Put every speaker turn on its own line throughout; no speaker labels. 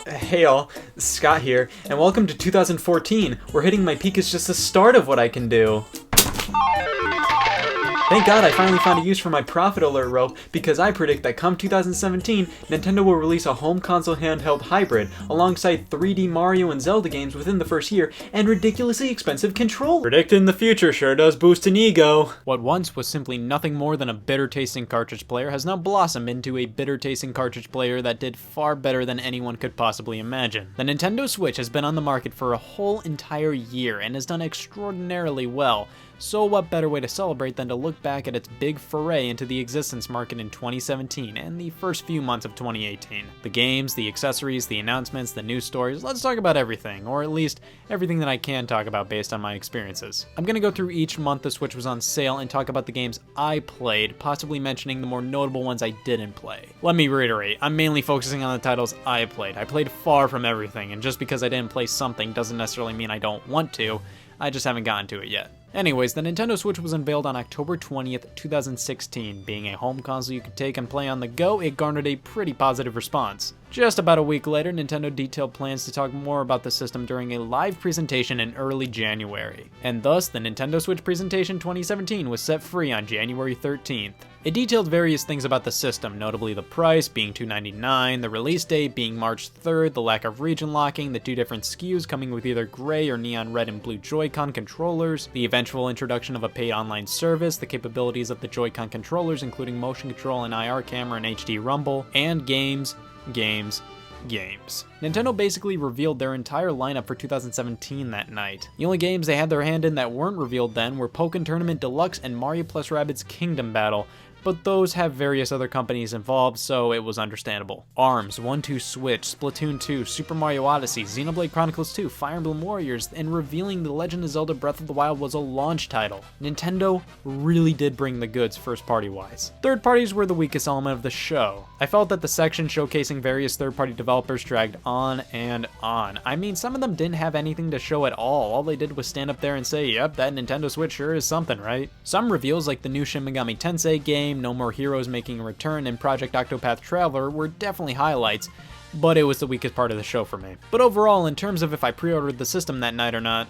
Hey all, Scott here, and welcome to 2014, where hitting my peak is just the start of what I can do. Thank God I finally found a use for my profit alert rope, because I predict that come 2017, Nintendo will release a home console handheld hybrid, alongside 3D Mario and Zelda games within the first year, and ridiculously expensive controllers. Predicting the future sure does boost an ego. What once was simply nothing more than a bitter-tasting cartridge player has now blossomed into a bitter-tasting cartridge player that did far better than anyone could possibly imagine. The Nintendo Switch has been on the market for a whole entire year and has done extraordinarily well. So what better way to celebrate than to look back at its big foray into the existence market in 2017 and the first few months of 2018. The games, the accessories, the announcements, the news stories, let's talk about everything, or at least everything that I can talk about based on my experiences. I'm gonna go through each month the Switch was on sale and talk about the games I played, possibly mentioning the more notable ones I didn't play. Let me reiterate, I'm mainly focusing on the titles I played. I played far from everything, and just because I didn't play something doesn't necessarily mean I don't want to, I just haven't gotten to it yet. Anyways, the Nintendo Switch was unveiled on October 20th, 2016. Being a home console you could take and play on the go, it garnered a pretty positive response. Just about a week later, Nintendo detailed plans to talk more about the system during a live presentation in early January. And thus, the Nintendo Switch presentation 2017 was set free on January 13th. It detailed various things about the system, notably the price being $299, the release date being March 3rd, the lack of region locking, the two different SKUs coming with either gray or neon red and blue Joy-Con controllers, the eventual introduction of a paid online service, the capabilities of the Joy-Con controllers including motion control and IR camera and HD rumble, and games. Nintendo basically revealed their entire lineup for 2017 that night. The only games they had their hand in that weren't revealed then were Pokken Tournament Deluxe and Mario + Rabbids Kingdom Battle, but those have various other companies involved, so it was understandable. ARMS, 1-2 Switch, Splatoon 2, Super Mario Odyssey, Xenoblade Chronicles 2, Fire Emblem Warriors, and revealing The Legend of Zelda Breath of the Wild was a launch title. Nintendo really did bring the goods first-party wise. Third parties were the weakest element of the show. I felt that the section showcasing various third-party developers dragged on and on. I mean, some of them didn't have anything to show at all. All they did was stand up there and say, yep, that Nintendo Switch sure is something, right? Some reveals like the new Shin Megami Tensei game, No More Heroes making a return, and Project Octopath Traveler were definitely highlights, but it was the weakest part of the show for me. But overall, in terms of if I pre-ordered the system that night or not,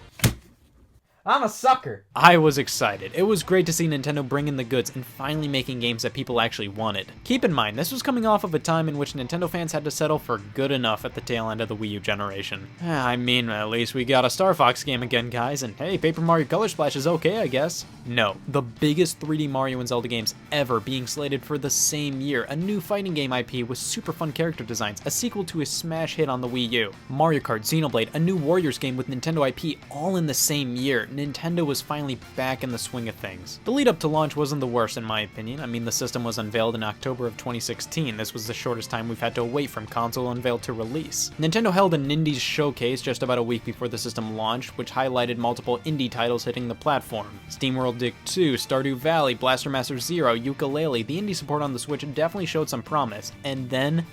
I'm a sucker. I was excited. It was great to see Nintendo bring in the goods and finally making games that people actually wanted. Keep in mind, this was coming off of a time in which Nintendo fans had to settle for good enough at the tail end of the Wii U generation. I mean, at least we got a Star Fox game again, guys, and hey, Paper Mario Color Splash is okay, I guess. No, the biggest 3D Mario and Zelda games ever being slated for the same year, a new fighting game IP with super fun character designs, a sequel to a smash hit on the Wii U, Mario Kart, Xenoblade, a new Warriors game with Nintendo IP all in the same year. Nintendo was finally back in the swing of things. The lead up to launch wasn't the worst in my opinion. I mean, the system was unveiled in October of 2016. This was the shortest time we've had to wait from console unveil to release. Nintendo held an Indies showcase just about a week before the system launched, which highlighted multiple indie titles hitting the platform. SteamWorld Dig 2, Stardew Valley, Blaster Master Zero, Yooka-Laylee. The indie support on the Switch definitely showed some promise, and then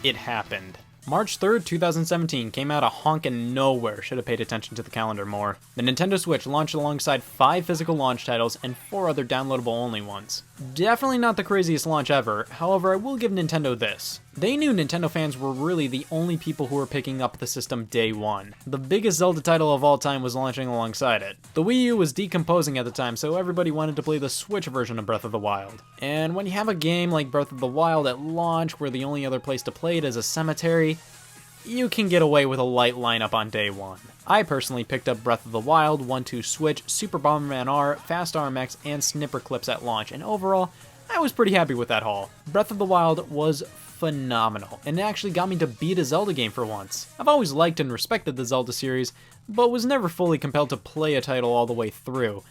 it happened. March 3rd, 2017 came out of honkin' nowhere. Should have paid attention to the calendar more. The Nintendo Switch launched alongside 5 physical launch titles and 4 other downloadable only ones. Definitely not the craziest launch ever, however I will give Nintendo this. They knew Nintendo fans were really the only people who were picking up the system day one. The biggest Zelda title of all time was launching alongside it. The Wii U was decomposing at the time, so everybody wanted to play the Switch version of Breath of the Wild. And when you have a game like Breath of the Wild at launch where the only other place to play it is a cemetery, you can get away with a light lineup on day one. I personally picked up Breath of the Wild, 1-2 Switch, Super Bomberman R, Fast RMX, and Snipper Clips at launch, and overall, I was pretty happy with that haul. Breath of the Wild was phenomenal, and it actually got me to beat a Zelda game for once. I've always liked and respected the Zelda series, but was never fully compelled to play a title all the way through.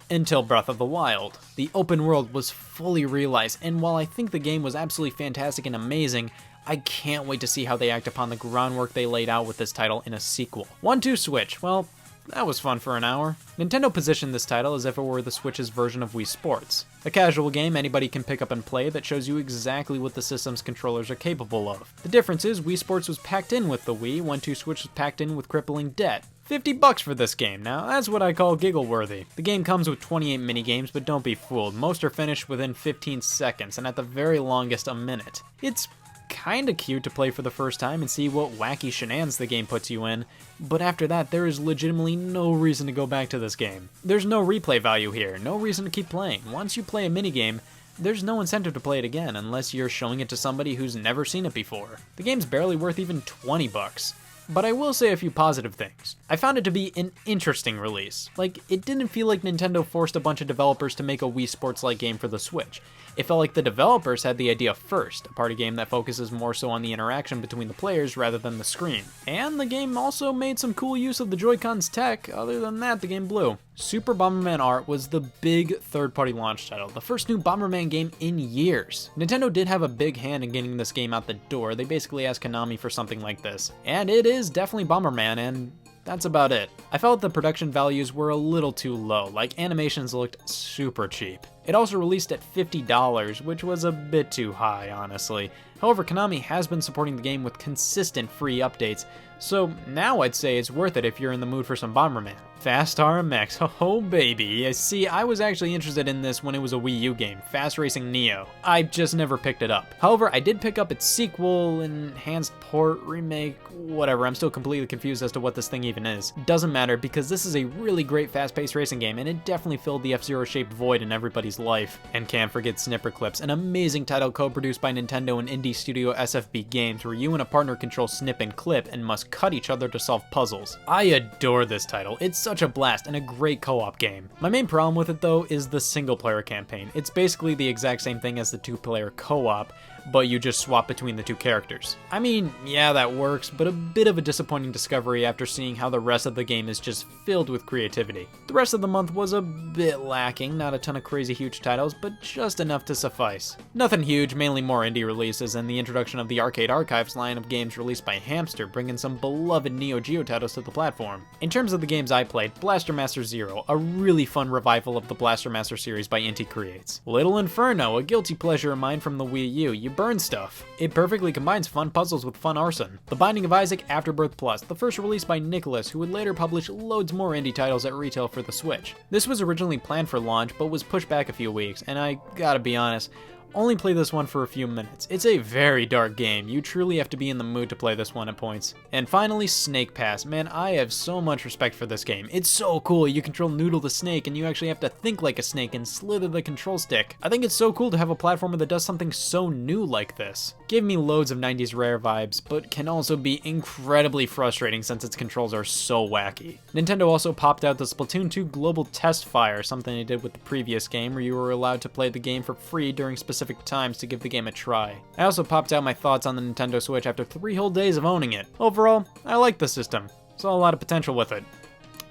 Until Breath of the Wild. The open world was fully realized, and while I think the game was absolutely fantastic and amazing, I can't wait to see how they act upon the groundwork they laid out with this title in a sequel. 1-2 Switch, well, that was fun for an hour. Nintendo positioned this title as if it were the Switch's version of Wii Sports. A casual game anybody can pick up and play that shows you exactly what the system's controllers are capable of. The difference is Wii Sports was packed in with the Wii, 1-2 Switch was packed in with crippling debt. $50 for this game. Now, that's what I call giggle-worthy. The game comes with 28 minigames, but don't be fooled. Most are finished within 15 seconds, and at the very longest, a minute. It's kinda cute to play for the first time and see what wacky shenanigans the game puts you in, but after that there is legitimately no reason to go back to this game. There's no replay value here, no reason to keep playing. Once you play a minigame, there's no incentive to play it again unless you're showing it to somebody who's never seen it before. The game's barely worth even 20 bucks. But I will say a few positive things. I found it to be an interesting release. Like, it didn't feel like Nintendo forced a bunch of developers to make a Wii Sports-like game for the Switch. It felt like the developers had the idea first, a party game that focuses more so on the interaction between the players rather than the screen. And the game also made some cool use of the Joy-Con's tech. Other than that, the game blew. Super Bomberman R was the big third-party launch title, the first new Bomberman game in years. Nintendo did have a big hand in getting this game out the door. They basically asked Konami for something like this. And it is definitely Bomberman, and that's about it. I felt the production values were a little too low, like animations looked super cheap. It also released at $50, which was a bit too high, honestly. However, Konami has been supporting the game with consistent free updates, so now I'd say it's worth it if you're in the mood for some Bomberman. Fast RMX, oh baby. See, I was actually interested in this when it was a Wii U game, Fast Racing Neo. I just never picked it up. However, I did pick up its sequel, enhanced port, remake, whatever. I'm still completely confused as to what this thing even is. Doesn't matter, because this is a really great fast-paced racing game, and it definitely filled the F-Zero shaped void in everybody's life. And can't forget Snipper Clips, an amazing title co-produced by Nintendo and indie studio SFB Games, where you and a partner control Snip and Clip and must cut each other to solve puzzles. I adore this title. It's such a blast and a great co-op game. My main problem with it though is the single player campaign. It's basically the exact same thing as the two-player co-op, but you just swap between the two characters. I mean, yeah, that works, but a bit of a disappointing discovery after seeing how the rest of the game is just filled with creativity. The rest of the month was a bit lacking, not a ton of crazy huge titles, but just enough to suffice. Nothing huge, mainly more indie releases and the introduction of the Arcade Archives line of games released by Hamster, bringing some beloved Neo Geo titles to the platform. In terms of the games I played, Blaster Master Zero, a really fun revival of the Blaster Master series by Inti Creates. Little Inferno, a guilty pleasure of mine from the Wii U. You burn stuff. It perfectly combines fun puzzles with fun arson. The Binding of Isaac Afterbirth Plus, the first release by Nicholas, who would later publish loads more indie titles at retail for the Switch. This was originally planned for launch, but was pushed back a few weeks, and I gotta be honest, only play this one for a few minutes. It's a very dark game. You truly have to be in the mood to play this one at points. And finally, Snake Pass. Man, I have so much respect for this game. It's so cool. You control Noodle the snake, and you actually have to think like a snake and slither the control stick. I think it's so cool to have a platformer that does something so new like this. Gave me loads of 90s Rare vibes, but can also be incredibly frustrating since its controls are so wacky. Nintendo also popped out the Splatoon 2 Global Test Fire, something they did with the previous game, where you were allowed to play the game for free during specific times to give the game a try. I also popped out my thoughts on the Nintendo Switch after 3 whole days of owning it. Overall, I like the system. Saw a lot of potential with it.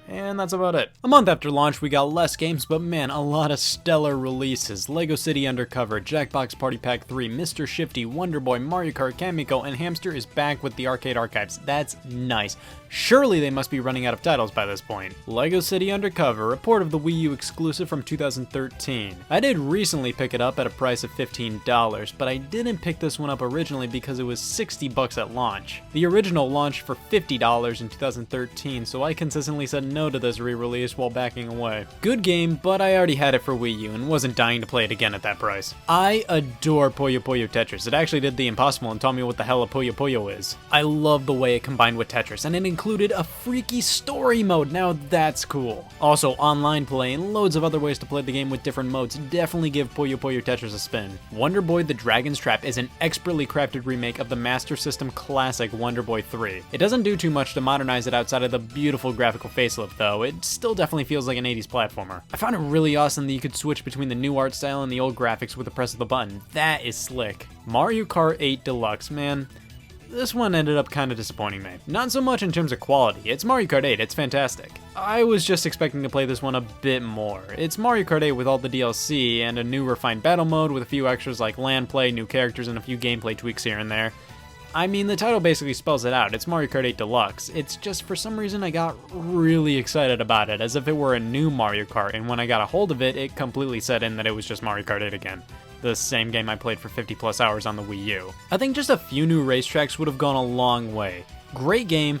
And that's about it. A month after launch, we got less games, but man, a lot of stellar releases. Lego City Undercover, Jackbox Party Pack 3, Mr. Shifty, Wonder Boy, Mario Kart, Kamiko, and Hamster is back with the Arcade Archives. That's nice. Surely they must be running out of titles by this point. Lego City Undercover, a port of the Wii U exclusive from 2013. I did recently pick it up at a price of $15, but I didn't pick this one up originally because it was $60 at launch. The original launched for $50 in 2013, so I consistently said no to this re-release while backing away. Good game, but I already had it for Wii U and wasn't dying to play it again at that price. I adore Puyo Puyo Tetris. It actually did the impossible and taught me what the hell a Puyo Puyo is. I love the way it combined with Tetris, and it included a freaky story mode. Now that's cool. Also, online play and loads of other ways to play the game with different modes. Definitely give Puyo Puyo Tetris a spin. Wonder Boy The Dragon's Trap is an expertly crafted remake of the Master System classic Wonder Boy 3. It doesn't do too much to modernize it outside of the beautiful graphical facelift though. It still definitely feels like an 80s platformer. I found it really awesome that you could switch between the new art style and the old graphics with the press of the button. That is slick. Mario Kart 8 Deluxe, man. This one ended up kind of disappointing me. Not so much in terms of quality. It's Mario Kart 8, it's fantastic. I was just expecting to play this one a bit more. It's Mario Kart 8 with all the DLC and a new refined battle mode with a few extras like land play, new characters, and a few gameplay tweaks here and there. I mean, the title basically spells it out. It's Mario Kart 8 Deluxe. It's just for some reason I got really excited about it, as if it were a new Mario Kart, and when I got a hold of it, it completely set in that it was just Mario Kart 8 again. The same game I played for 50 plus hours on the Wii U. I think just a few new racetracks would have gone a long way. Great game,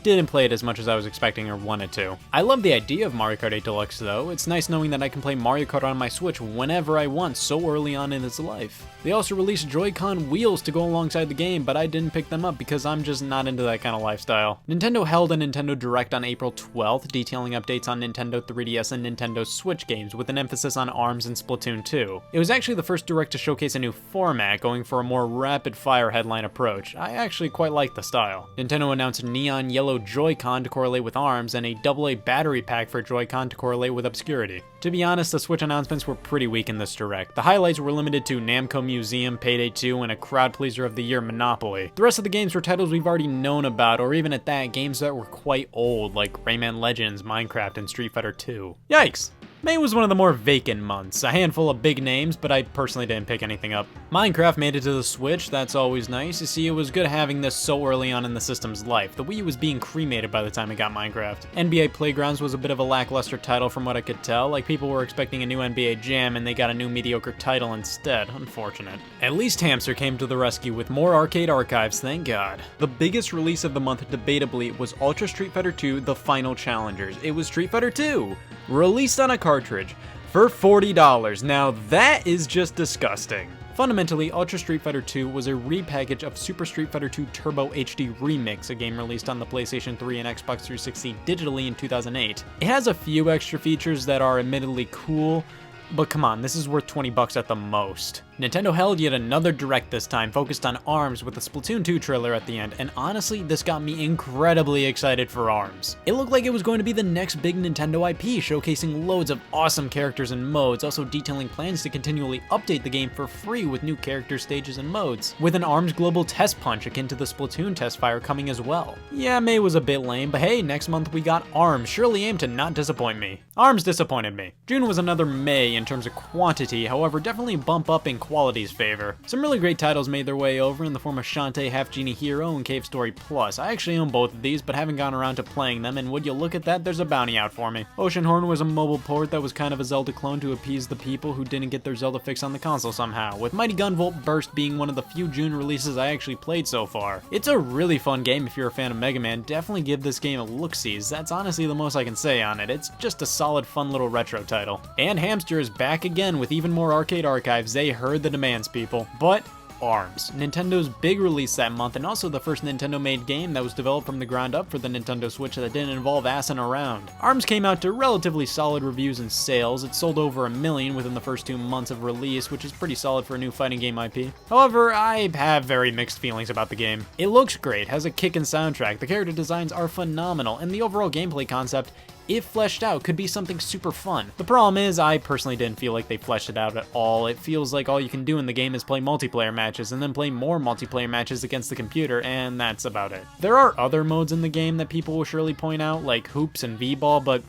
didn't play it as much as I was expecting or wanted to. I love the idea of Mario Kart 8 Deluxe though. It's nice knowing that I can play Mario Kart on my Switch whenever I want so early on in its life. They also released Joy-Con wheels to go alongside the game, but I didn't pick them up because I'm just not into that kind of lifestyle. Nintendo held a Nintendo Direct on April 12th, detailing updates on Nintendo 3DS and Nintendo Switch games with an emphasis on ARMS and Splatoon 2. It was actually the first Direct to showcase a new format, going for a more rapid-fire headline approach. I actually quite like the style. Nintendo announced neon yellow Joy-Con to correlate with ARMS and a AA battery pack for Joy-Con to correlate with obscurity. To be honest, the Switch announcements were pretty weak in this Direct. The highlights were limited to NAMCO Museum, Payday 2, and a crowd pleaser of the year, Monopoly. The rest of the games were titles we've already known about, or even at that, games that were quite old, like Rayman Legends, Minecraft, and Street Fighter 2. Yikes! May was one of the more vacant months, a handful of big names, but I personally didn't pick anything up. Minecraft made it to the Switch, that's always nice. You see, it was good having this so early on in the system's life. The Wii U was being cremated by the time it got Minecraft. NBA Playgrounds was a bit of a lackluster title from what I could tell, like people were expecting a new NBA Jam and they got a new mediocre title instead, unfortunate. At least Hamster came to the rescue with more arcade archives, thank God. The biggest release of the month, debatably, was Ultra Street Fighter 2: The Final Challengers. It was Street Fighter 2! Released on a cartridge for $40. Now that is just disgusting. Fundamentally, Ultra Street Fighter 2 was a repackage of Super Street Fighter 2 Turbo HD Remix, a game released on the PlayStation 3 and Xbox 360 digitally in 2008. It has a few extra features that are admittedly cool, but come on, this is worth $20 at the most. Nintendo held yet another Direct this time, focused on ARMS with a Splatoon 2 trailer at the end, and honestly, this got me incredibly excited for ARMS. It looked like it was going to be the next big Nintendo IP, showcasing loads of awesome characters and modes, also detailing plans to continually update the game for free with new characters, stages, and modes, with an ARMS global test punch akin to the Splatoon test fire coming as well. Yeah, May was a bit lame, but hey, next month we got ARMS, surely aimed to not disappoint me. ARMS disappointed me. June was another May in terms of quantity, however, definitely a bump up in quality's favor. Some really great titles made their way over in the form of Shantae, Half Genie Hero, and Cave Story Plus. I actually own both of these, but haven't gone around to playing them, and would you look at that, there's a bounty out for me. Oceanhorn was a mobile port that was kind of a Zelda clone to appease the people who didn't get their Zelda fix on the console somehow, with Mighty Gunvolt Burst being one of the few June releases I actually played so far. It's a really fun game if you're a fan of Mega Man. Definitely give this game a look-sees. That's honestly the most I can say on it. It's just a solid, fun little retro title. And Hamster is back again with even more arcade archives. They heard the demands, people. But ARMS, Nintendo's big release that month, and also the first Nintendo-made game that was developed from the ground up for the Nintendo Switch that didn't involve assing around. ARMS came out to relatively solid reviews and sales. It sold over 1 million within the first 2 months of release, which is pretty solid for a new fighting game IP. However, I have very mixed feelings about the game. It looks great, has a kickin' soundtrack, the character designs are phenomenal, and the overall gameplay concept, if fleshed out, could be something super fun. The problem is, I personally didn't feel like they fleshed it out at all. It feels like all you can do in the game is play multiplayer matches and then play more multiplayer matches against the computer, and that's about it. There are other modes in the game that people will surely point out, like hoops and v-ball, but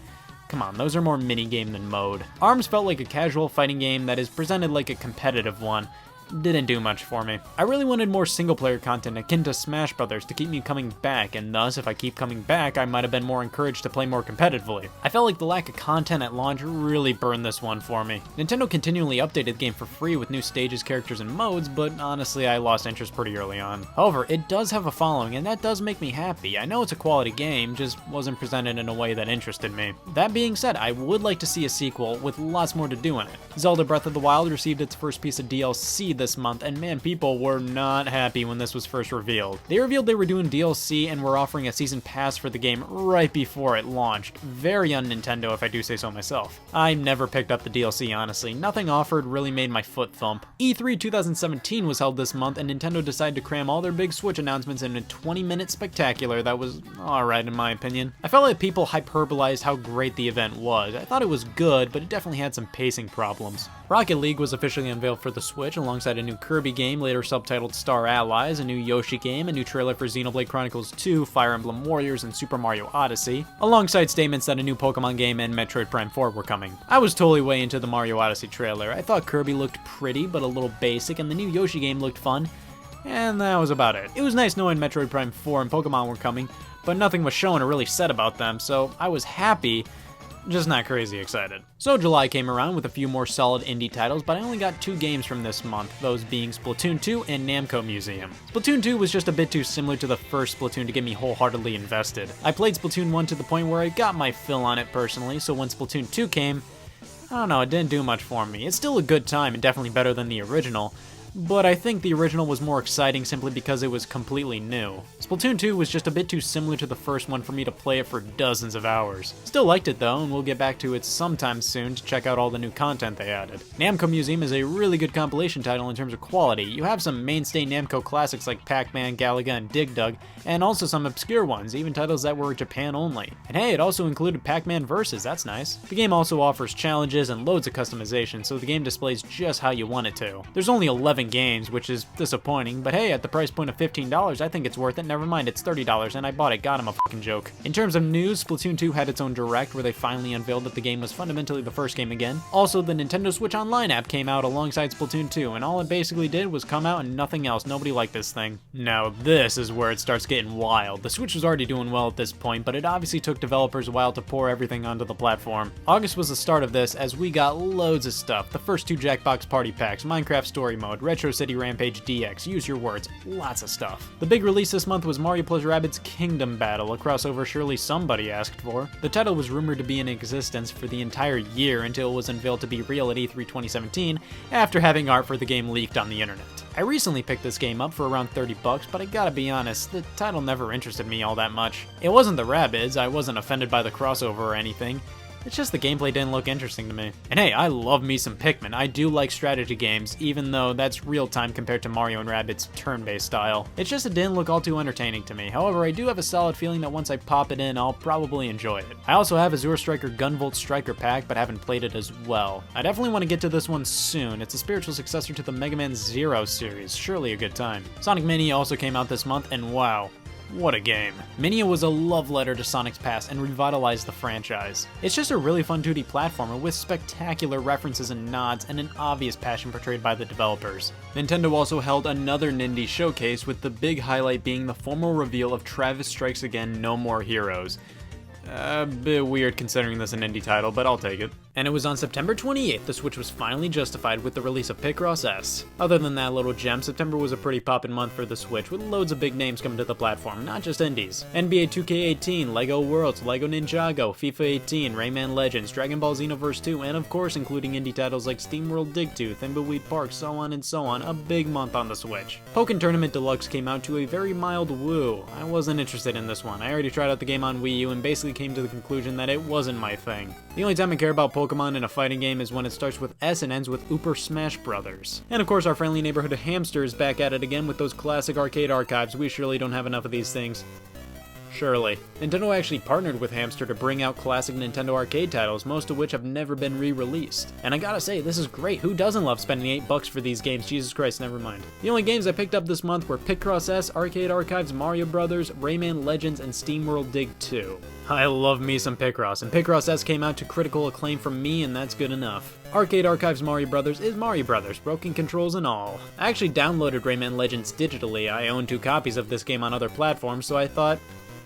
come on, those are more minigame than mode. ARMS felt like a casual fighting game that is presented like a competitive one. Didn't do much for me. I really wanted more single-player content akin to Smash Brothers to keep me coming back, and thus, if I keep coming back, I might have been more encouraged to play more competitively. I felt like the lack of content at launch really burned this one for me. Nintendo continually updated the game for free with new stages, characters, and modes, but honestly, I lost interest pretty early on. However, it does have a following, and that does make me happy. I know it's a quality game, just wasn't presented in a way that interested me. That being said, I would like to see a sequel with lots more to do in it. Zelda Breath of the Wild received its first piece of DLC this month, and man, people were not happy when this was first revealed. They revealed they were doing DLC and were offering a season pass for the game right before it launched. Very un-Nintendo, if I do say so myself. I never picked up the DLC, honestly. Nothing offered really made my foot thump. E3 2017 was held this month, and Nintendo decided to cram all their big Switch announcements in a 20-minute spectacular that was alright in my opinion. I felt like people hyperbolized how great the event was. I thought it was good, but it definitely had some pacing problems. Rocket League was officially unveiled for the Switch alongside a new Kirby game, later subtitled Star Allies, a new Yoshi game, a new trailer for Xenoblade Chronicles 2, Fire Emblem Warriors, and Super Mario Odyssey, alongside statements that a new Pokemon game and Metroid Prime 4 were coming. I was totally way into the Mario Odyssey trailer. I thought Kirby looked pretty, but a little basic, and the new Yoshi game looked fun, and that was about it. It was nice knowing Metroid Prime 4 and Pokemon were coming, but nothing was shown or really said about them, so I was happy, just not crazy excited. So July came around with a few more solid indie titles, but I only got 2 games from this month, those being Splatoon 2 and NAMCO Museum. Splatoon 2 was just a bit too similar to the first Splatoon to get me wholeheartedly invested. I played Splatoon 1 to the point where I got my fill on it personally, so when Splatoon 2 came, I don't know, it didn't do much for me. It's still a good time and definitely better than the original, but I think the original was more exciting simply because it was completely new. Splatoon 2 was just a bit too similar to the first one for me to play it for dozens of hours. Still liked it though, and we'll get back to it sometime soon to check out all the new content they added. NAMCO Museum is a really good compilation title in terms of quality. You have some mainstay NAMCO classics like Pac-Man, Galaga, and Dig Dug, and also some obscure ones, even titles that were Japan only. And hey, it also included Pac-Man Versus, that's nice. The game also offers challenges and loads of customization, so the game displays just how you want it to. There's only 11 games, which is disappointing, but hey, at the price point of $15, I think it's worth it. Never mind, it's $30, and I bought it. God, I'm a fucking joke. In terms of news, Splatoon 2 had its own direct where they finally unveiled that the game was fundamentally the first game again. Also, the Nintendo Switch Online app came out alongside Splatoon 2, and all it basically did was come out and nothing else. Nobody liked this thing. Now, this is where it starts getting wild. The Switch was already doing well at this point, but it obviously took developers a while to pour everything onto the platform. August was the start of this, as we got loads of stuff. The first 2 Jackbox Party Packs, Minecraft Story Mode, Retro City Rampage DX, use your words, lots of stuff. The big release this month was Mario + Rabbids Kingdom Battle, a crossover surely somebody asked for. The title was rumored to be in existence for the entire year until it was unveiled to be real at E3 2017, after having art for the game leaked on the internet. I recently picked this game up for around $30, but I gotta be honest, the title never interested me all that much. It wasn't the Rabbids, I wasn't offended by the crossover or anything. It's just the gameplay didn't look interesting to me. And hey, I love me some Pikmin. I do like strategy games, even though that's real time compared to Mario and Rabbids' turn-based style. It's just it didn't look all too entertaining to me. However, I do have a solid feeling that once I pop it in, I'll probably enjoy it. I also have Azure Striker Gunvolt Striker Pack, but haven't played it as well. I definitely want to get to this one soon. It's a spiritual successor to the Mega Man Zero series. Surely a good time. Sonic Mania also came out this month, and wow. What a game. Mania was a love letter to Sonic's past and revitalized the franchise. It's just a really fun 2D platformer with spectacular references and nods and an obvious passion portrayed by the developers. Nintendo also held another Nindy showcase, with the big highlight being the formal reveal of Travis Strikes Again No More Heroes. A bit weird considering this an indie title, but I'll take it. And it was on September 28th the Switch was finally justified with the release of Picross S. Other than that little gem, September was a pretty poppin' month for the Switch, with loads of big names coming to the platform, not just indies. NBA 2K18, LEGO Worlds, LEGO Ninjago, FIFA 18, Rayman Legends, Dragon Ball Xenoverse 2, and of course including indie titles like SteamWorld Dig 2, Thimbleweed Park, so on and so on, a big month on the Switch. Pokken Tournament Deluxe came out to a very mild woo. I wasn't interested in this one. I already tried out the game on Wii U and basically came to the conclusion that it wasn't my thing. The only time I care about Pokemon in a fighting game is when it starts with S and ends with Uber Smash Brothers. And of course our friendly neighborhood Hamster is back at it again with those classic arcade archives. We surely don't have enough of these things. Surely. Nintendo actually partnered with Hamster to bring out classic Nintendo arcade titles, most of which have never been re-released. And I gotta say, this is great. Who doesn't love spending $8 for these games? Jesus Christ, never mind. The only games I picked up this month were Picross S, Arcade Archives, Mario Brothers, Rayman Legends, and SteamWorld Dig 2. I love me some Picross, and Picross S came out to critical acclaim from me, and that's good enough. Arcade Archives Mario Brothers is Mario Brothers, broken controls and all. I actually downloaded Rayman Legends digitally. I own 2 copies of this game on other platforms, so I thought,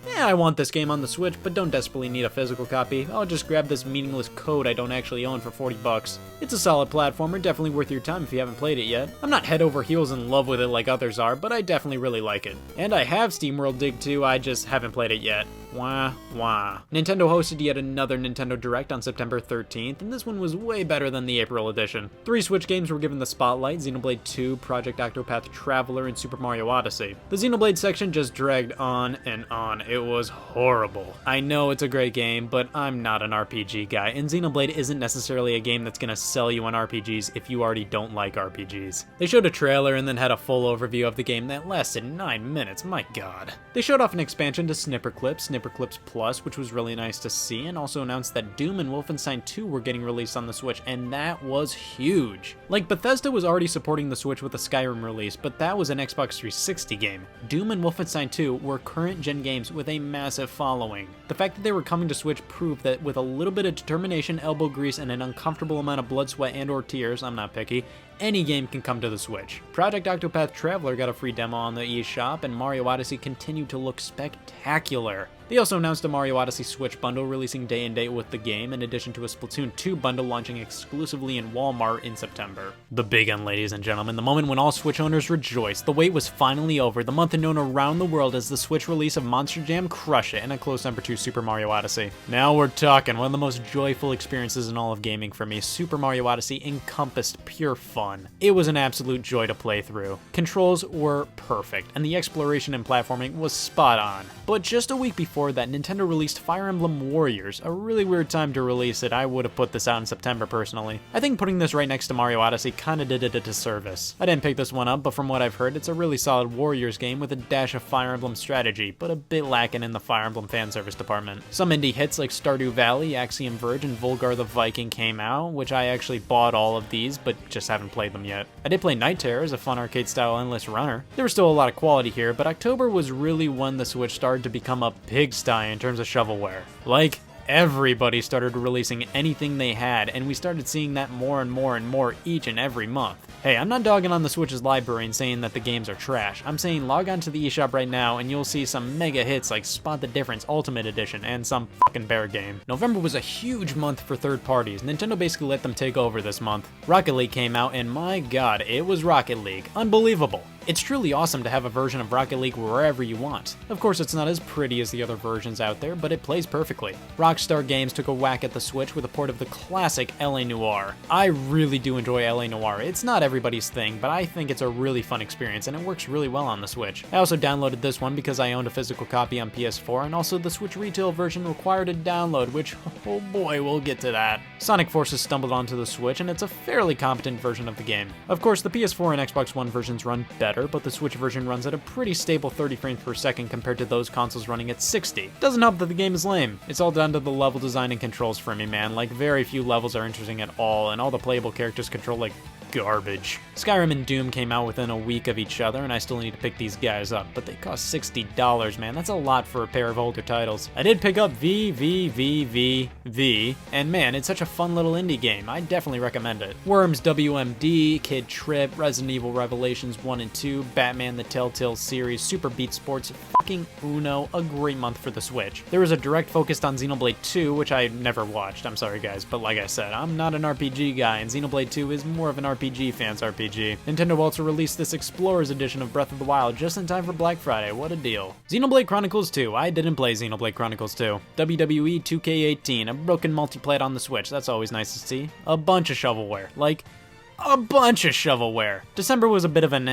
yeah, I want this game on the Switch, but don't desperately need a physical copy. I'll just grab this meaningless code I don't actually own for $40. It's a solid platformer, definitely worth your time if you haven't played it yet. I'm not head over heels in love with it like others are, but I definitely really like it. And I have SteamWorld Dig 2, I just haven't played it yet. Wah, wah. Nintendo hosted yet another Nintendo Direct on September 13th, and this one was way better than the April edition. 3 Switch games were given the spotlight: Xenoblade 2, Project Octopath Traveler, and Super Mario Odyssey. The Xenoblade section just dragged on and on. It was horrible. I know it's a great game, but I'm not an RPG guy, and Xenoblade isn't necessarily a game that's gonna sell you on RPGs if you already don't like RPGs. They showed a trailer and then had a full overview of the game that lasted 9 minutes, my god. They showed off an expansion to Snipperclips Plus, which was really nice to see, and also announced that Doom and Wolfenstein 2 were getting released on the Switch, and that was huge. Like, Bethesda was already supporting the Switch with a Skyrim release, but that was an Xbox 360 game. Doom and Wolfenstein 2 were current-gen games with a massive following. The fact that they were coming to Switch proved that with a little bit of determination, elbow grease, and an uncomfortable amount of blood, sweat, and or tears, I'm not picky, any game can come to the Switch. Project Octopath Traveler got a free demo on the eShop, and Mario Odyssey continued to look spectacular. They also announced a Mario Odyssey Switch bundle releasing day and date with the game, in addition to a Splatoon 2 bundle launching exclusively in Walmart in September. The big end, ladies and gentlemen, the moment when all Switch owners rejoiced. The wait was finally over, the month known around the world as the Switch release of Monster Jam Crush It! And a close number 2 Super Mario Odyssey. Now we're talking, one of the most joyful experiences in all of gaming for me. Super Mario Odyssey encompassed pure fun. It was an absolute joy to play through. Controls were perfect, and the exploration and platforming was spot on. But just a week before that, Nintendo released Fire Emblem Warriors, a really weird time to release it. I would have put this out in September personally. I think putting this right next to Mario Odyssey kinda did it a disservice. I didn't pick this one up, but from what I've heard, it's a really solid Warriors game with a dash of Fire Emblem strategy, but a bit lacking in the Fire Emblem fan service department. Some indie hits like Stardew Valley, Axiom Verge, and Volgar the Viking came out, which I actually bought all of these, but just haven't played them yet. I did play Night Terrors, a fun arcade-style endless runner. There was still a lot of quality here, but October was really when the Switch started to become a pigsty in terms of shovelware. Like, everybody started releasing anything they had, and we started seeing that more and more and more each and every month. Hey, I'm not dogging on the Switch's library and saying that the games are trash. I'm saying log on to the eShop right now and you'll see some mega hits like Spot the Difference Ultimate Edition and some fucking bear game. November was a huge month for third parties. Nintendo basically let them take over this month. Rocket League came out and my god, it was Rocket League. Unbelievable. It's truly awesome to have a version of Rocket League wherever you want. Of course, it's not as pretty as the other versions out there, but it plays perfectly. Rockstar Games took a whack at the Switch with a port of the classic LA Noire. I really do enjoy LA Noire. It's not everybody's thing, but I think it's a really fun experience and it works really well on the Switch. I also downloaded this one because I owned a physical copy on PS4, and also the Switch retail version required a download, which, oh boy, we'll get to that. Sonic Forces stumbled onto the Switch, and it's a fairly competent version of the game. Of course, the PS4 and Xbox One versions run better, but the Switch version runs at a pretty stable 30 frames per second compared to those consoles running at 60. Doesn't help that the game is lame. It's all down to the level design and controls for me, man. Like, very few levels are interesting at all, and all the playable characters control like garbage. Skyrim and Doom came out within a week of each other, and I still need to pick these guys up, but they cost $60, man. That's a lot for a pair of older titles. I did pick up V, and man, it's such a fun little indie game. I definitely recommend it. Worms WMD, Kid Trip, Resident Evil Revelations 1 and 2, Batman the Telltale series, Super Beat Sports, fucking Uno, a great month for the Switch. There was a direct focused on Xenoblade 2, which I never watched, I'm sorry guys, but like I said, I'm not an RPG guy, and Xenoblade 2 is more of an RPG fan's RPG. Nintendo also released this Explorers edition of Breath of the Wild just in time for Black Friday, what a deal. Xenoblade Chronicles 2, I didn't play Xenoblade Chronicles 2. WWE 2K18, a broken multiplayer on the Switch, that's always nice to see. A bunch of shovelware, like, a bunch of shovelware. December was a bit of an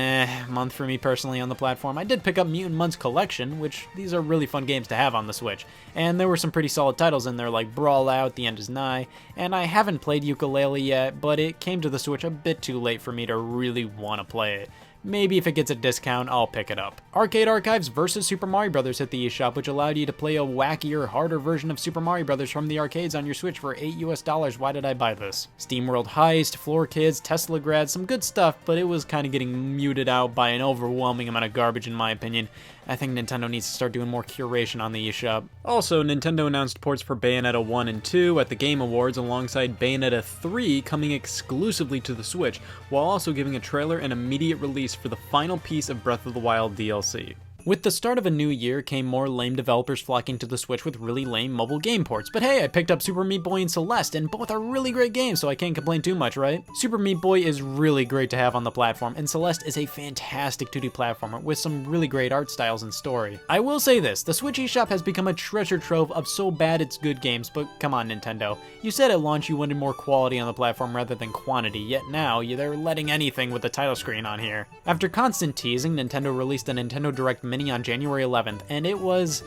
month for me personally on the platform. I did pick up Mutant Munch Collection, which these are really fun games to have on the Switch. And there were some pretty solid titles in there like Brawl Out, The End Is Nigh, and I haven't played Yooka-Laylee yet, but it came to the Switch a bit too late for me to really want to play it. Maybe if it gets a discount, I'll pick it up. Arcade Archives vs. Super Mario Bros. Hit the eShop, which allowed you to play a wackier, harder version of Super Mario Bros. From the arcades on your Switch for $8 US. Why did I buy this? SteamWorld Heist, Floor Kids, Tesla Grad, some good stuff, but it was kind of getting muted out by an overwhelming amount of garbage in my opinion. I think Nintendo needs to start doing more curation on the eShop. Also, Nintendo announced ports for Bayonetta 1 and 2 at the Game Awards alongside Bayonetta 3 coming exclusively to the Switch, while also giving a trailer and immediate release for the final piece of Breath of the Wild DLC. With the start of a new year came more lame developers flocking to the Switch with really lame mobile game ports, but hey, I picked up Super Meat Boy and Celeste, and both are really great games, so I can't complain too much, right? Super Meat Boy is really great to have on the platform, and Celeste is a fantastic 2D platformer with some really great art styles and story. I will say this, the Switch eShop has become a treasure trove of so bad it's good games, but come on Nintendo. You said at launch you wanted more quality on the platform rather than quantity, yet now they're letting anything with the title screen on here. After constant teasing, Nintendo released a Nintendo Direct Mini on January 11th, and it was...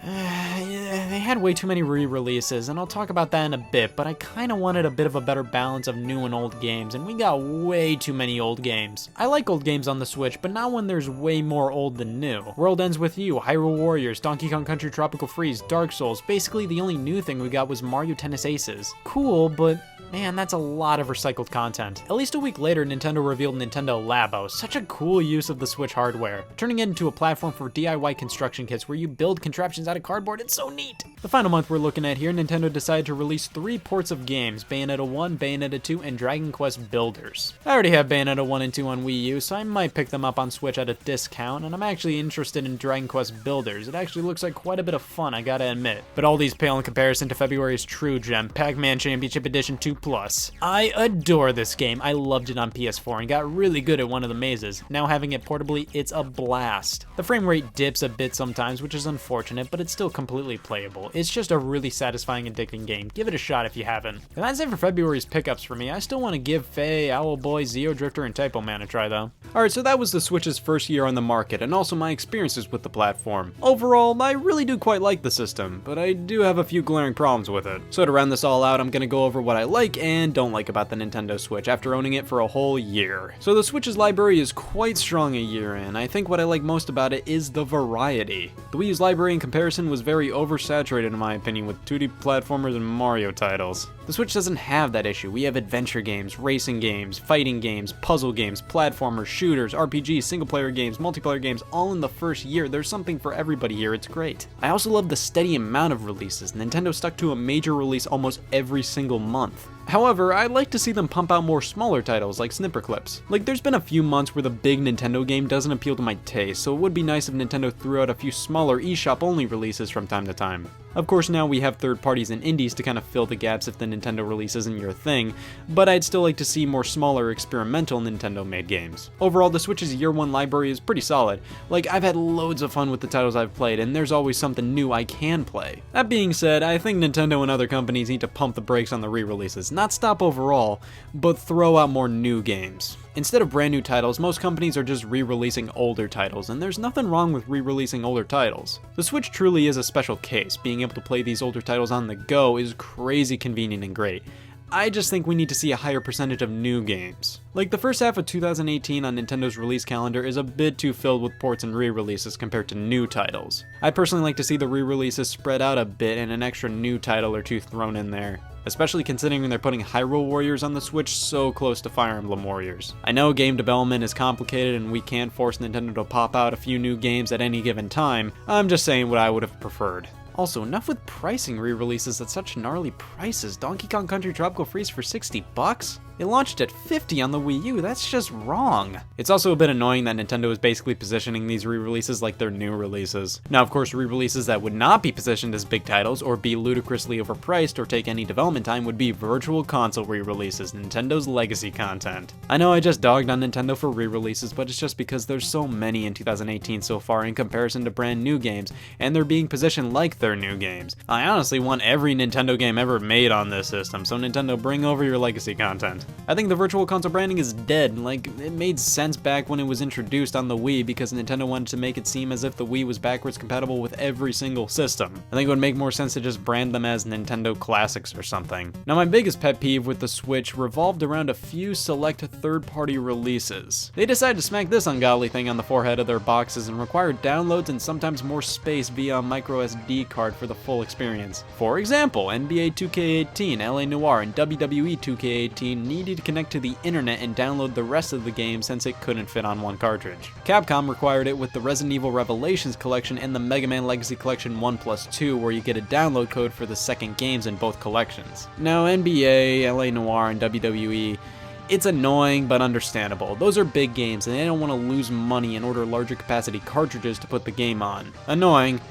they had way too many re-releases, and I'll talk about that in a bit, but I kinda wanted a bit of a better balance of new and old games, and we got way too many old games. I like old games on the Switch, but not when there's way more old than new. World Ends With You, Hyrule Warriors, Donkey Kong Country Tropical Freeze, Dark Souls, basically the only new thing we got was Mario Tennis Aces. Cool, but man, that's a lot of recycled content. At least a week later, Nintendo revealed Nintendo Labo, such a cool use of the Switch hardware, turning it into a platform for DIY construction kits where you build contraptions animations out of cardboard. It's so neat. The final month we're looking at here, Nintendo decided to release 3 ports of games, Bayonetta 1, Bayonetta 2, and Dragon Quest Builders. I already have Bayonetta 1 and 2 on Wii U, so I might pick them up on Switch at a discount, and I'm actually interested in Dragon Quest Builders. It actually looks like quite a bit of fun, I gotta admit. But all these pale in comparison to February's true gem, Pac-Man Championship Edition 2+. I adore this game. I loved it on PS4 and got really good at one of the mazes. Now having it portably, it's a blast. The frame rate dips a bit sometimes, which is unfortunate, but it's still completely playable. It's just a really satisfying, addicting game. Give it a shot if you haven't. And that's it for February's pickups for me. I still want to give Faye, Owlboy, Zeo Drifter, and Typo Man a try though. Alright, so that was the Switch's first year on the market, and also my experiences with the platform. Overall, I really do quite like the system, but I do have a few glaring problems with it. So to round this all out, I'm gonna go over what I like and don't like about the Nintendo Switch after owning it for a whole year. So the Switch's library is quite strong a year in. I think what I like most about it is the variety. The Wii U's library in comparison was very oversaturated in my opinion with 2D platformers and Mario titles. The Switch doesn't have that issue. We have adventure games, racing games, fighting games, puzzle games, platformers, shooters, RPGs, single-player games, multiplayer games, all in the first year. There's something for everybody here, it's great. I also love the steady amount of releases. Nintendo stuck to a major release almost every single month. However, I'd like to see them pump out more smaller titles like snipper clips. Like, there's been a few months where the big Nintendo game doesn't appeal to my taste, so it would be nice if Nintendo threw out a few smaller eShop only releases from time to time. Of course, now we have third parties and indies to kind of fill the gaps if the Nintendo release isn't your thing, but I'd still like to see more smaller experimental Nintendo made games. Overall, the Switch's year one library is pretty solid. Like, I've had loads of fun with the titles I've played, and there's always something new I can play. That being said, I think Nintendo and other companies need to pump the brakes on the re-releases. Not stop overall, but throw out more new games. Instead of brand new titles, most companies are just re-releasing older titles, and there's nothing wrong with re-releasing older titles. The Switch truly is a special case. Being able to play these older titles on the go is crazy convenient and great. I just think we need to see a higher percentage of new games. Like, the first half of 2018 on Nintendo's release calendar is a bit too filled with ports and re-releases compared to new titles. I personally like to see the re-releases spread out a bit and an extra new title or two thrown in there. Especially considering they're putting Hyrule Warriors on the Switch so close to Fire Emblem Warriors. I know game development is complicated and we can't force Nintendo to pop out a few new games at any given time. I'm just saying what I would have preferred. Also, enough with pricing re-releases at such gnarly prices. Donkey Kong Country Tropical Freeze for $60? It launched at $50 on the Wii U, that's just wrong. It's also a bit annoying that Nintendo is basically positioning these re-releases like they're new releases. Now, of course, re-releases that would not be positioned as big titles or be ludicrously overpriced or take any development time would be virtual console re-releases, Nintendo's legacy content. I know I just dogged on Nintendo for re-releases, but it's just because there's so many in 2018 so far in comparison to brand new games, and they're being positioned like they're new games. I honestly want every Nintendo game ever made on this system, so Nintendo, bring over your legacy content. I think the virtual console branding is dead. Like, it made sense back when it was introduced on the Wii because Nintendo wanted to make it seem as if the Wii was backwards compatible with every single system. I think it would make more sense to just brand them as Nintendo Classics or something. Now, my biggest pet peeve with the Switch revolved around a few select third-party releases. They decided to smack this ungodly thing on the forehead of their boxes and require downloads and sometimes more space via a micro SD card for the full experience. For example, NBA 2K18, LA Noire, and WWE 2K18 needed to connect to the internet and download the rest of the game since it couldn't fit on one cartridge. Capcom required it with the Resident Evil Revelations collection and the Mega Man Legacy Collection 1+2, where you get a download code for the second games in both collections. Now, NBA, LA Noire, and WWE, it's annoying but understandable. Those are big games and they don't want to lose money and order larger capacity cartridges to put the game on. Annoying,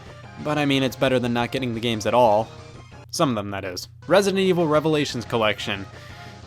but I mean, it's better than not getting the games at all. Some of them, that is. Resident Evil Revelations Collection.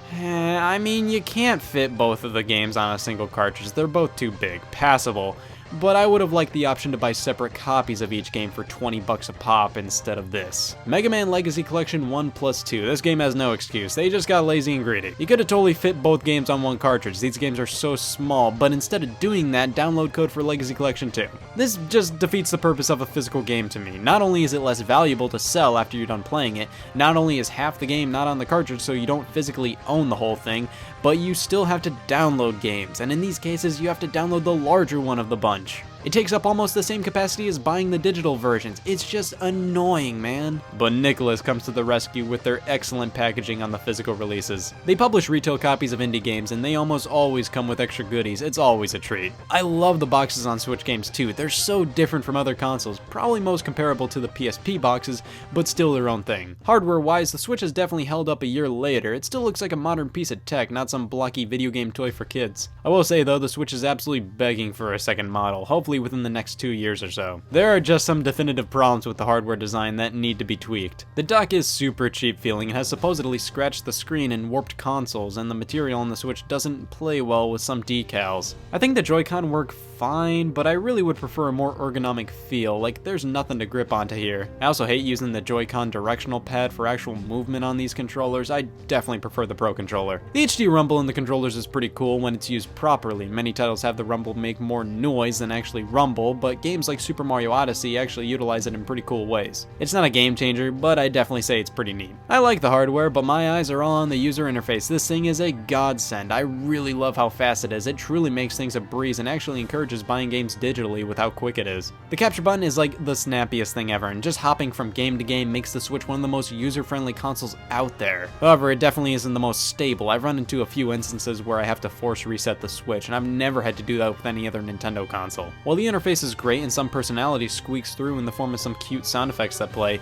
I mean, you can't fit both of the games on a single cartridge. They're both too big. Passable. But I would have liked the option to buy separate copies of each game for $20 a pop instead of this. Mega Man Legacy Collection 1+2. This game has no excuse. They just got lazy and greedy. You could have totally fit both games on one cartridge. These games are so small, but instead of doing that, download code for Legacy Collection 2. This just defeats the purpose of a physical game to me. Not only is it less valuable to sell after you're done playing it, not only is half the game not on the cartridge so you don't physically own the whole thing, but you still have to download games, and in these cases you have to download the larger one of the bunch. It takes up almost the same capacity as buying the digital versions. It's just annoying, man. But Nicholas comes to the rescue with their excellent packaging on the physical releases. They publish retail copies of indie games, and they almost always come with extra goodies. It's always a treat. I love the boxes on Switch games too. They're so different from other consoles, probably most comparable to the PSP boxes, but still their own thing. Hardware-wise, the Switch has definitely held up a year later. It still looks like a modern piece of tech, not some blocky video game toy for kids. I will say though, the Switch is absolutely begging for a second model, hopefully within the next 2 years or so. There are just some definitive problems with the hardware design that need to be tweaked. The dock is super cheap feeling and has supposedly scratched the screen and warped consoles, and the material on the Switch doesn't play well with some decals. I think the Joy-Con work fine, but I really would prefer a more ergonomic feel, like there's nothing to grip onto here. I also hate using the Joy-Con directional pad for actual movement on these controllers. I definitely prefer the Pro Controller. The HD rumble in the controllers is pretty cool when it's used properly. Many titles have the rumble make more noise than actually rumble, but games like Super Mario Odyssey actually utilize it in pretty cool ways. It's not a game changer, but I definitely say it's pretty neat. I like the hardware, but my eyes are all on the user interface. This thing is a godsend. I really love how fast it is. It truly makes things a breeze and actually encourages buying games digitally with how quick it is. The capture button is like the snappiest thing ever, and just hopping from game to game makes the Switch one of the most user-friendly consoles out there. However, it definitely isn't the most stable. I've run into a few instances where I have to force reset the Switch, and I've never had to do that with any other Nintendo console. While the interface is great and some personality squeaks through in the form of some cute sound effects that play,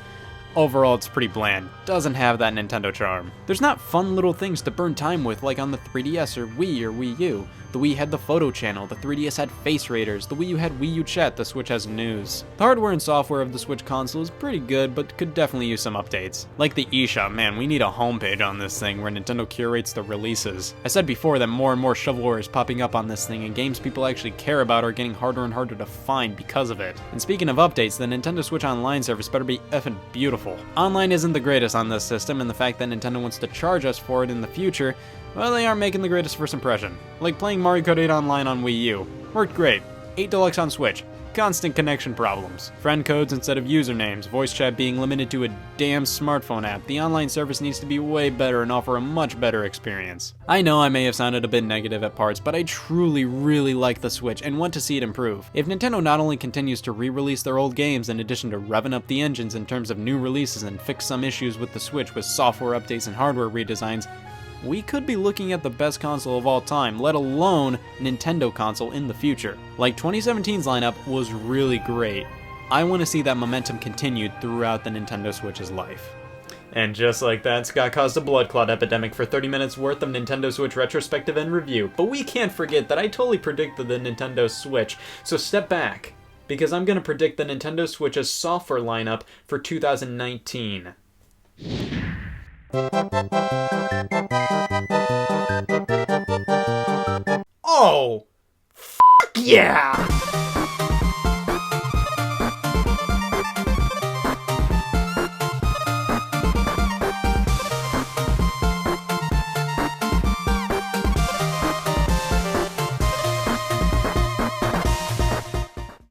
overall it's pretty bland. Doesn't have that Nintendo charm. There's not fun little things to burn time with like on the 3DS or Wii or Wii U. The Wii had the photo channel, the 3DS had face raiders, the Wii U had Wii U chat, the Switch has news. The hardware and software of the Switch console is pretty good, but could definitely use some updates. Like the eShop, man, we need a homepage on this thing where Nintendo curates the releases. I said before that more and more shovelware is popping up on this thing, and games people actually care about are getting harder and harder to find because of it. And speaking of updates, the Nintendo Switch Online service better be effing beautiful. Online isn't the greatest on this system, and the fact that Nintendo wants to charge us for it in the future, well, they aren't making the greatest first impression. Like playing Mario Kart 8 online on Wii U. Worked great. 8 Deluxe on Switch. Constant connection problems. Friend codes instead of usernames. Voice chat being limited to a damn smartphone app. The online service needs to be way better and offer a much better experience. I know I may have sounded a bit negative at parts, but I truly really like the Switch and want to see it improve. If Nintendo not only continues to re-release their old games in addition to revving up the engines in terms of new releases and fix some issues with the Switch with software updates and hardware redesigns, we could be looking at the best console of all time, let alone Nintendo console in the future. Like 2017's lineup was really great. I want to see that momentum continued throughout the Nintendo Switch's life. And just like that, Scott caused a blood clot epidemic for 30 minutes worth of Nintendo Switch retrospective and review. But we can't forget that I totally predicted the Nintendo Switch, so step back, because I'm going to predict the Nintendo Switch's software lineup for 2019. Oh! Fuck yeah!